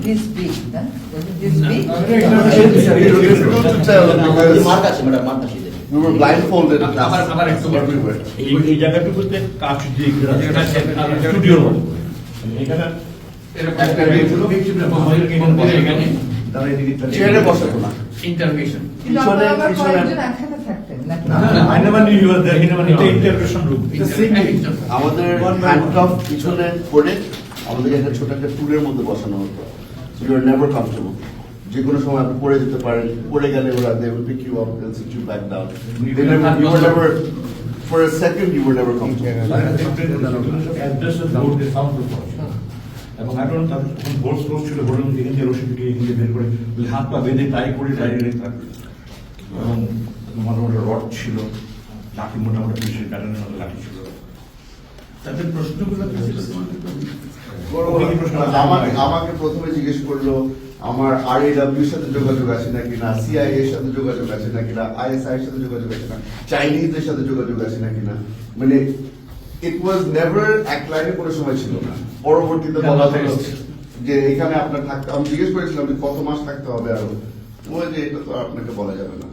this big, huh? Was it this big? Mark আছে madam, mark আছে। We were blindfolded আবার একটু everywhere. এই জায়গাটুকুতে কাজ দিয়ে স্টুডিওর মতো এখানে একটা মেয়েগুলো এখানে তারা এদিকে চেয়ারে বসাতো না। ইন্টারভিউশন। কিন্তু আপনারা আবার কয়েকজন একসাথে থাকতেন নাকি? I never knew you were there. এটা ইন্টারভিউশন রুম। আমাদের হ্যান্ডকাফ পিছনে করে আমাদের একটা ছোট একটা টুলের মধ্যে বসানো হতো। You are never comfortable. যে কোনো সময় আপনি পড়ে যেতে পারেন, পড়ে গেলে ওরা they will pick you up and sit you back down. You were never for a second you were never comfortable. Address board দিয়ে সাউন্ড এবং এখন তাদের তখন বোর্ড ক্লোজ ছিল, বোর্ডের মধ্যে এখান দিয়ে রশি ঢুকে এখান দিয়ে বের করে হাত পা বেঁধে টাই করে ডাইরেক্ট থাকবে এবং মোটামুটি রড ছিল, লাঠি মোটামুটি পুলিশের প্যাটার্নের মতো লাঠি ছিল। তাদের প্রশ্নগুলো আমাকে প্রথমে জিজ্ঞেস করলো আমার RAW এর সাথে যোগাযোগ আছে নাকি না, CIA এর সাথে যোগাযোগ আছে নাকি না, ISI এর সাথে যোগাযোগ আছে না, চাইনিজদের সাথে যোগাযোগ আছে নাকি না। মানে ইট ওয়াজ নেভার এক লাইনে কোনো সময় ছিল না। পরবর্তীতে বলা হলো যে এখানে আপনার থাকতে, আমি জিজ্ঞেস করেছিলাম যে কত মাস থাকতে হবে আরো, ওই যে এটা তো আপনাকে বলা যাবে না।